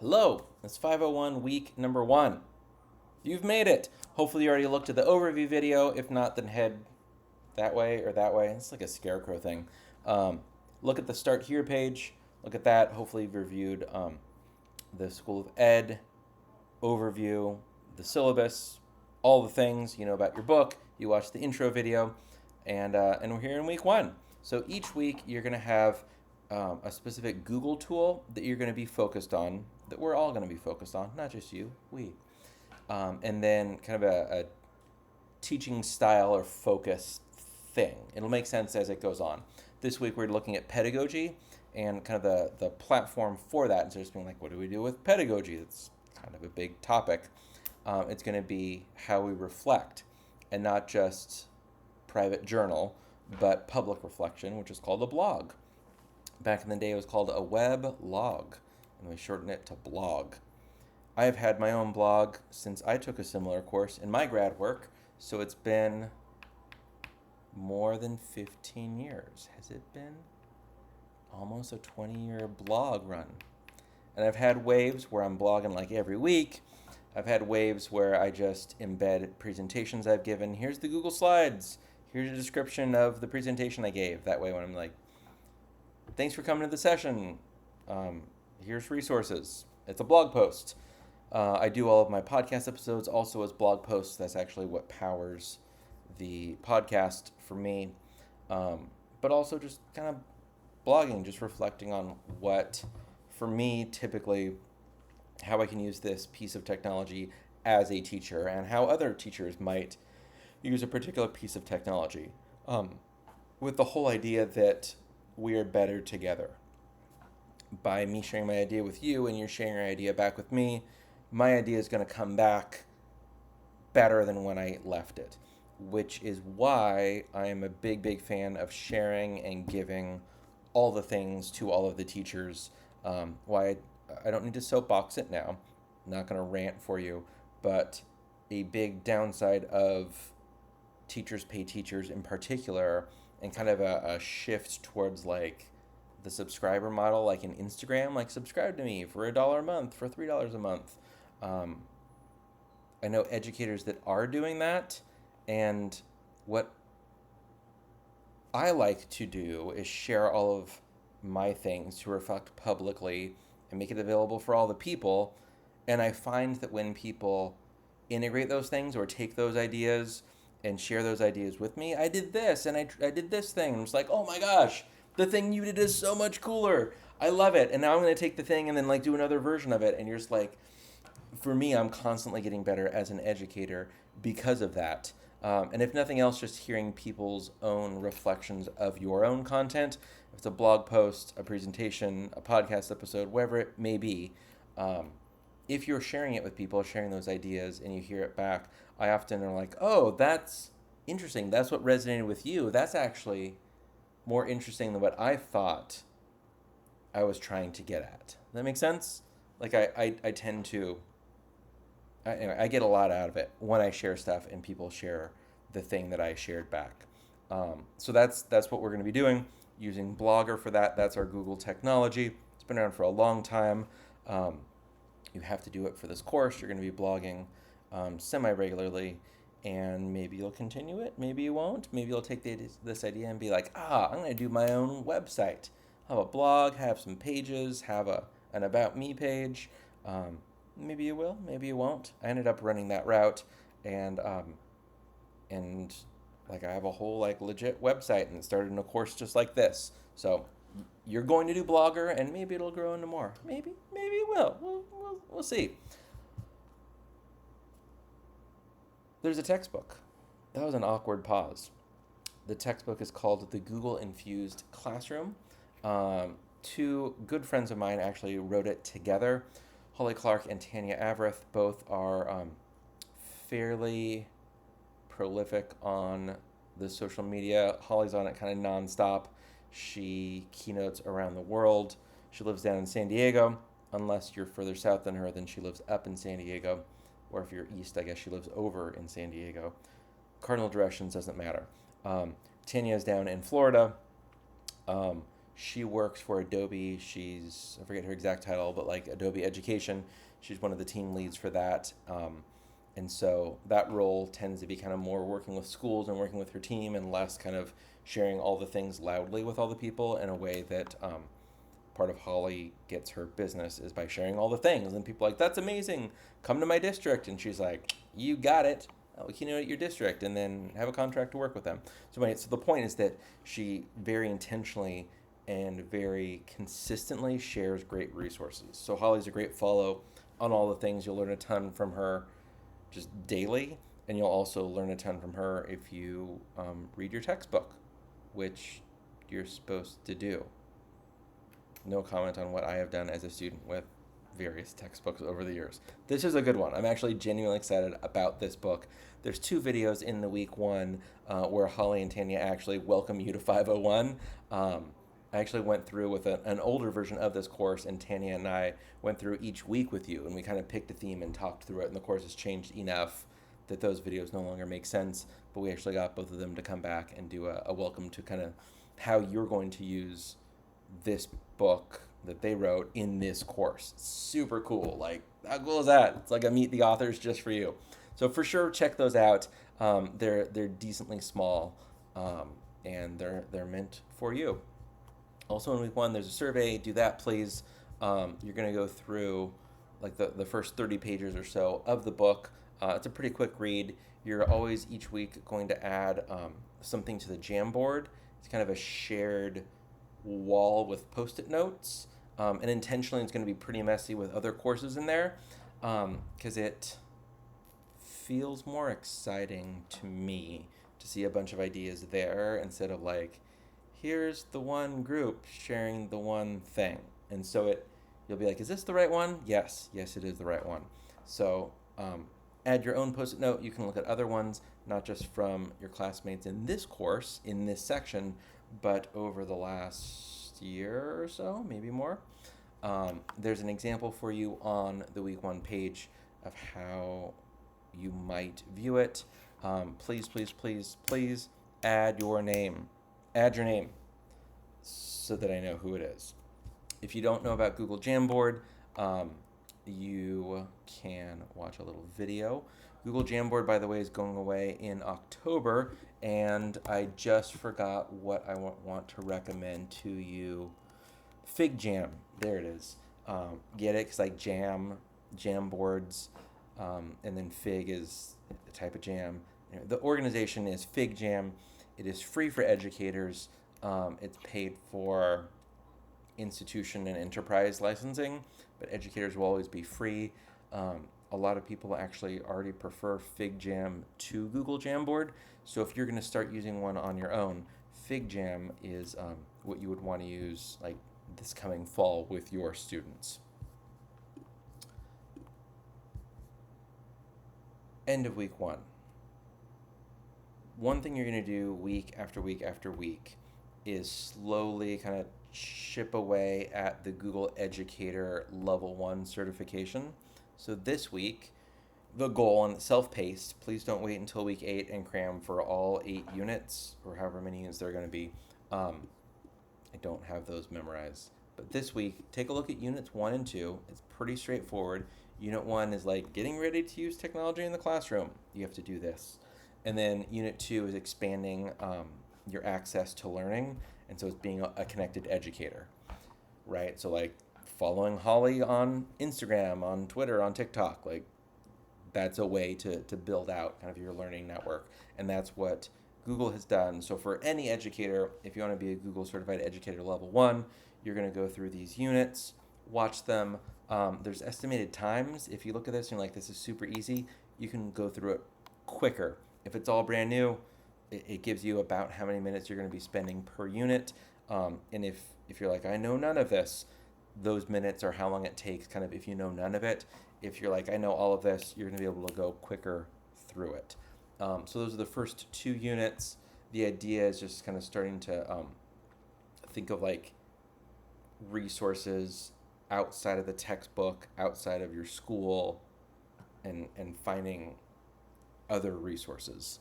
Hello, it's 501 week number one. You've made it. Hopefully, you already looked at the overview video. If not, then head that way or that way. It's like a scarecrow thing. Um, Look at the Start Here page. Look at that. Hopefully, you've reviewed the School of Ed overview, the syllabus, all the things you know about your book. You watched the intro video, and we're here in week one. So each week you're going to have a specific Google tool that you're going to be focused on, that we're all going to be focused on, not just you, we. And then kind of a teaching style or focus thing. It'll make sense as it goes on. This week we're looking at pedagogy and kind of the platform for that. And so just being like, what do we do with pedagogy? That's kind of a big topic. It's going to be how we reflect, and not just private journal, but public reflection, which is called a blog. Back in the day, it was called a web log, and we shortened it to blog. I have had my own blog since I took a similar course in my grad work, so it's been more than 15 years. Has it been? Almost a 20-year blog run. And I've had waves where I'm blogging like every week. I've had waves where I just embed presentations I've given. Here's the Google Slides. Here's a description of the presentation I gave. That way when I'm like, thanks for coming to the session. Here's resources. It's a blog post. I do all of my podcast episodes also as blog posts. That's actually what powers the podcast for me. But also just kind of blogging, just reflecting on what, for me, typically, how I can use this piece of technology as a teacher and how other teachers might use a particular piece of technology, with the whole idea that we are better together. By me sharing my idea with you and you're sharing your idea back with me, my idea is going to come back better than when I left it, which is why I am a big, big fan of sharing and giving all the things to all of the teachers. Why I don't need to soapbox it now. I'm not going to rant for you, but a big downside of teachers pay teachers in particular, and kind of a shift towards like the subscriber model, like in Instagram, like subscribe to me for $1 a month, for $3 a month. I know educators that are doing that, and what I like to do is share all of my things to reflect publicly and make it available for all the people. And I find that when people integrate those things or take those ideas and share those ideas with me, I did this and I did this thing. And it's like, oh my gosh, the thing you did is so much cooler. I love it. And now I'm going to take the thing and then like do another version of it. And you're just like, for me, I'm constantly getting better as an educator because of that. And if nothing else, just hearing people's own reflections of your own content. If it's a blog post, a presentation, a podcast episode, whatever it may be, if you're sharing it with people, sharing those ideas, and you hear it back, I often are like, oh, that's interesting. That's what resonated with you. That's actually more interesting than what I thought I was trying to get at. Does that make sense? Like I tend to anyway, I get a lot out of it when I share stuff and people share the thing that I shared back. So that's what we're going to be doing, using Blogger for that. That's our Google technology. It's been around for a long time. You have to do it for this course. You're going to be blogging semi-regularly, and maybe you'll continue it. Maybe you won't. Maybe you'll take this idea and be like, I'm going to do my own website. Have a blog, have some pages, have an About Me page. Maybe you will, maybe you won't. I ended up running that route, and like I have a whole like legit website, and it started in a course just like this. So you're going to do Blogger, and maybe it'll grow into more. Maybe it will. We'll see. There's a textbook. That was an awkward pause. The textbook is called The Google Infused Classroom. Two good friends of mine actually wrote it together. Holly Clark and Tanya Avrith both are fairly prolific on the social media. Holly's on it kind of nonstop. She keynotes around the world. She lives down in San Diego. Unless you're further south than her, then she lives up in San Diego. Or if you're east, I guess she lives over in San Diego. Cardinal directions doesn't matter. Tanya is down in Florida. She works for Adobe. I forget her exact title, but like Adobe Education. She's one of the team leads for that. And so that role tends to be kind of more working with schools and working with her team, and less kind of sharing all the things loudly with all the people in a way that part of Holly gets her business is by sharing all the things. And people are like, that's amazing. Come to my district. And she's like, you got it. We can at your district and then have a contract to work with them. So the point is that she very intentionally and very consistently shares great resources. So Holly's a great follow on all the things. You'll learn a ton from her just daily, and you'll also learn a ton from her if you read your textbook, which you're supposed to do. No comment on what I have done as a student with various textbooks over the years. This is a good one. I'm actually genuinely excited about this book. There's 2 videos in the week 1 where Holly and Tanya actually welcome you to 501. I actually went through with an older version of this course, and Tanya and I went through each week with you, and we kind of picked a theme and talked through it, and the course has changed enough that those videos no longer make sense, but we actually got both of them to come back and do a welcome to kind of how you're going to use this book that they wrote in this course. Super cool. Like, how cool is that? It's like a meet the authors just for you. So for sure, check those out. They're decently small, and they're meant for you. Also in week 1, there's a survey. Do that, please. You're going to go through like the first 30 pages or so of the book. It's a pretty quick read. You're always each week going to add something to the Jamboard. It's kind of a shared wall with Post-it notes. And intentionally, it's going to be pretty messy with other courses in there because it feels more exciting to me to see a bunch of ideas there instead of like, here's the one group sharing the one thing. And so you'll be like, is this the right one? Yes, it is the right one. So add your own Post-it note. You can look at other ones, not just from your classmates in this course, in this section, but over the last year or so, maybe more. There's an example for you on the week 1 page of how you might view it. Please add your name. Add your name so that I know who it is. If you don't know about Google Jamboard, you can watch a little video. Google Jamboard, by the way, is going away in October, and I just forgot what I want to recommend to you. FigJam, there it is. Get it? Because like jam boards, and then Fig is a type of jam. The organization is FigJam. It is free for educators. It's paid for institution and enterprise licensing, but educators will always be free. A lot of people actually already prefer FigJam to Google Jamboard. So if you're going to start using one on your own, FigJam is what you would want to use like this coming fall with your students. End of week 1. One thing you're going to do week after week after week is slowly kind of chip away at the Google Educator Level 1 certification. So this week, the goal, and self-paced, please don't wait until week 8 and cram for all 8 units, or however many units they're going to be. I don't have those memorized. But this week, take a look at units 1 and 2. It's pretty straightforward. Unit 1 is like getting ready to use technology in the classroom. You have to do this. And then Unit 2 is expanding your access to learning, and so it's being a connected educator, right? So like following Holly on Instagram, on Twitter, on TikTok, like that's a way to build out kind of your learning network, and that's what Google has done. So for any educator, if you want to be a Google Certified Educator Level 1, you're going to go through these units, watch them. There's estimated times. If you look at this and you're like, this is super easy, you can go through it quicker. If it's all brand new, it gives you about how many minutes you're going to be spending per unit. And if you're like, I know none of this, those minutes are how long it takes kind of if you know none of it. If you're like, I know all of this, you're going to be able to go quicker through it. So those are the first 2 units. The idea is just kind of starting to think of like resources outside of the textbook, outside of your school, and finding other resources.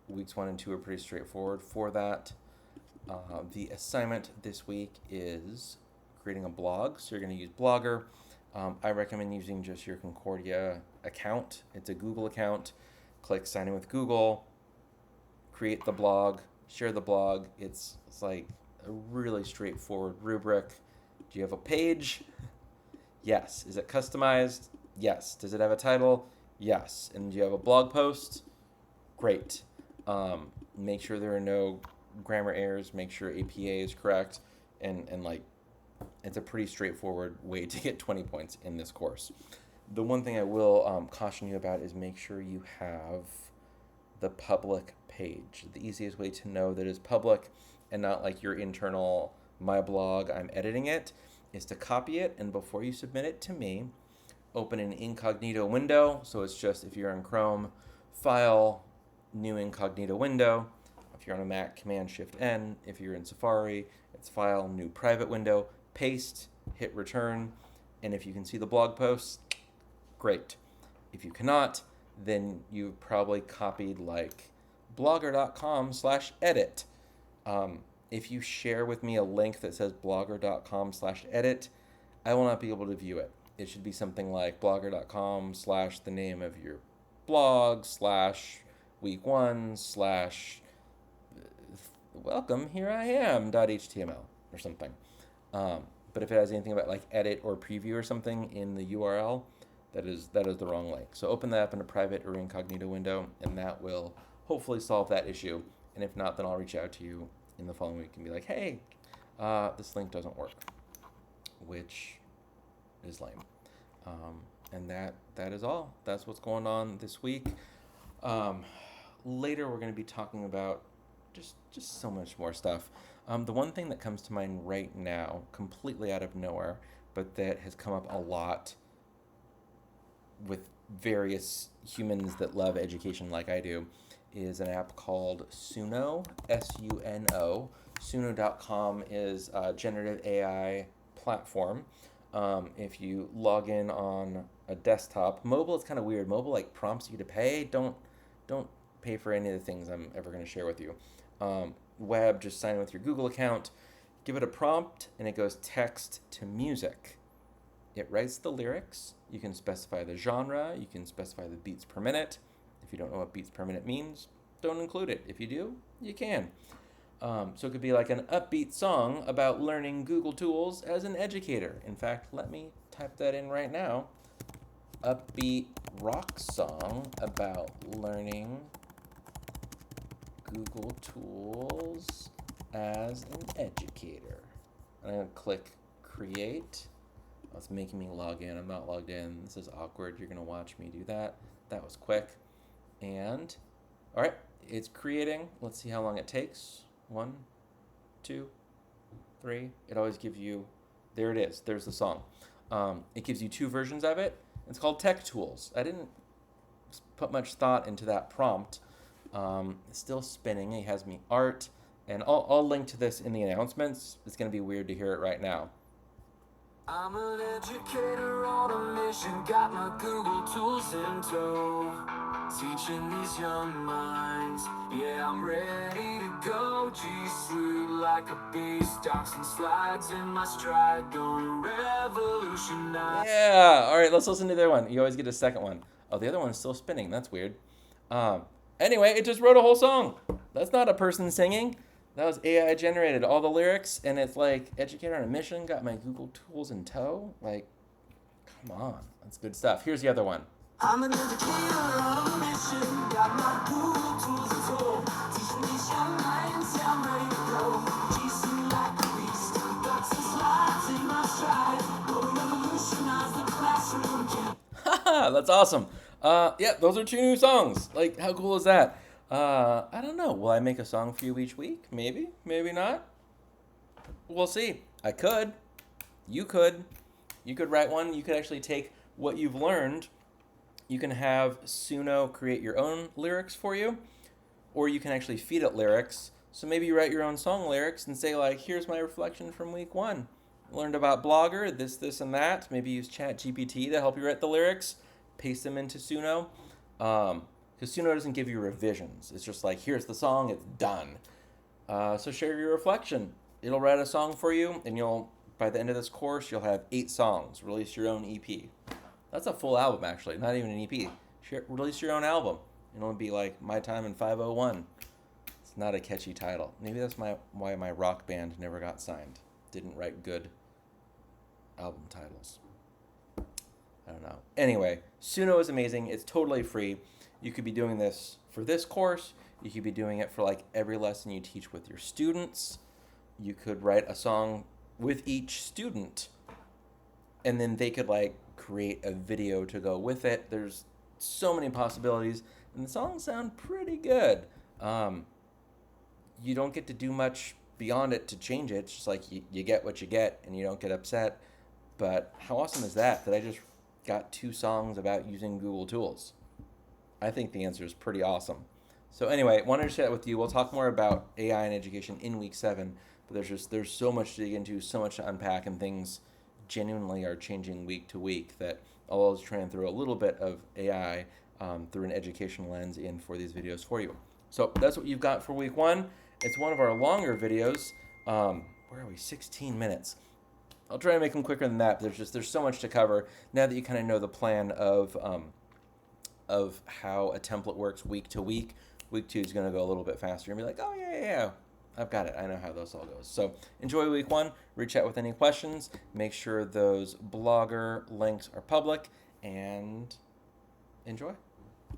Weeks 1 and 2 are pretty straightforward for that. The assignment this week is creating a blog. So you're going to use Blogger. I recommend using just your Concordia account. It's a Google account. Click sign in with Google, create the blog, share the blog. It's like a really straightforward rubric. Do you have a page? Yes. Is it customized? Yes. Does it have a title? Yes. And do you have a blog post? Great. Make sure there are no grammar errors. Make sure APA is correct. And like, it's a pretty straightforward way to get 20 points in this course. The one thing I will caution you about is make sure you have the public page. The easiest way to know that it's public and not like your internal my blog, I'm editing it, is to copy it, and before you submit it to me, open an incognito window. So it's just, if you're in Chrome, File, New Incognito Window. If you're on a Mac, Command-Shift-N. If you're in Safari, it's File, New Private Window, paste, hit return, and if you can see the blog posts, great. If you cannot, then you've probably copied like blogger.com/edit. If you share with me a link that says blogger.com/edit, I will not be able to view it. It should be something like blogger.com/ the name of your blog / week 1 / welcome, here I am .html or something. But if it has anything about like edit or preview or something in the URL, that is the wrong link. So open that up in a private or incognito window, and that will hopefully solve that issue. And if not, then I'll reach out to you in the following week and be like, hey, this link doesn't work, which is lame. And that is all. That's what's going on this week. Later, we're going to be talking about just so much more stuff. The one thing that comes to mind right now, completely out of nowhere, but that has come up a lot with various humans that love education like I do, is an app called Suno, S-U-N-O. Suno.com is a generative AI platform. If you log in on a desktop, mobile is kind of weird. Mobile like prompts you to pay. Don't pay for any of the things I'm ever going to share with you. Web, just sign in with your Google account, give it a prompt, and it goes text to music. It writes the lyrics. You can specify the genre. You can specify the beats per minute. If you don't know what beats per minute means, don't include it. If you do, you can. So it could be like an upbeat song about learning Google tools as an educator. In fact, let me type that in right now. Upbeat rock song about learning Google tools as an educator. I'm going to click create. Oh, it's making me log in. I'm not logged in. This is awkward. You're going to watch me do that. That was quick. And, all right, it's creating. Let's see how long it takes. 1, 2, 3. It always gives you, there it is. There's the song. It gives you 2 versions of it. It's called Tech Tools. I didn't put much thought into that prompt. It's still spinning. It has me art. And I'll link to this in the announcements. It's going to be weird to hear it right now. I'm an educator on a mission, got my Google tools in tow, teaching these young minds, yeah, I'm ready to go, G Suite like a beast, docs and slides in my stride, gonna revolutionize. Yeah, all right, let's listen to the other one. You always get a second one. Oh, the other one's still spinning, that's weird. Anyway, it just wrote a whole song. That's not a person singing. That was AI generated, all the lyrics, and it's like, educator on a mission, got my Google tools in tow. Like, come on, that's good stuff. Here's the other one. I'm an educator on a mission, got my Google tools in tow, teaching these young minds, yeah, I'm ready to go, G-Suite like a beast, docs and slides in my stride, gonna revolutionize the classroom. Haha, that's awesome. Yeah, those are 2 new songs. Like, how cool is that? I don't know. Will I make a song for you each week? Maybe, maybe not. We'll see. I could. You could. You could write one. You could actually take what you've learned. You can have Suno create your own lyrics for you, or you can actually feed it lyrics. So maybe you write your own song lyrics and say, like, here's my reflection from week 1. Learned about Blogger, this, and that. Maybe use ChatGPT to help you write the lyrics. Paste them into Suno. Because Suno doesn't give you revisions. It's just like, here's the song, it's done. So share your reflection. It'll write a song for you, and by the end of this course, you'll have 8 songs. Release your own EP. That's a full album, actually, not even an EP. Release your own album. It'll be like My Time in 501. It's not a catchy title. Maybe that's why my rock band never got signed. Didn't write good album titles. I don't know. Anyway, Suno is amazing. It's totally free. You could be doing this for this course. You could be doing it for like every lesson you teach with your students. You could write a song with each student, and then they could like create a video to go with it. There's so many possibilities, and the songs sound pretty good. You don't get to do much beyond it to change it. It's just like you get what you get, and you don't get upset. But how awesome is that I just got 2 songs about using Google Tools? I think the answer is pretty awesome. So anyway, wanted to share that with you. We'll talk more about AI in education in week 7, but there's so much to dig into, so much to unpack, and things genuinely are changing week to week that I'll always try and throw a little bit of AI through an education lens in for these videos for you. So that's what you've got for week 1. It's one of our longer videos. Where are we? 16 minutes. I'll try to make them quicker than that, but there's so much to cover now that you kind of know the plan of how a template works week to week. Week 2 is going to go a little bit faster and be like, oh yeah, I've got it. I know how this all goes. So enjoy week 1. Reach out with any questions. Make sure those Blogger links are public, and enjoy.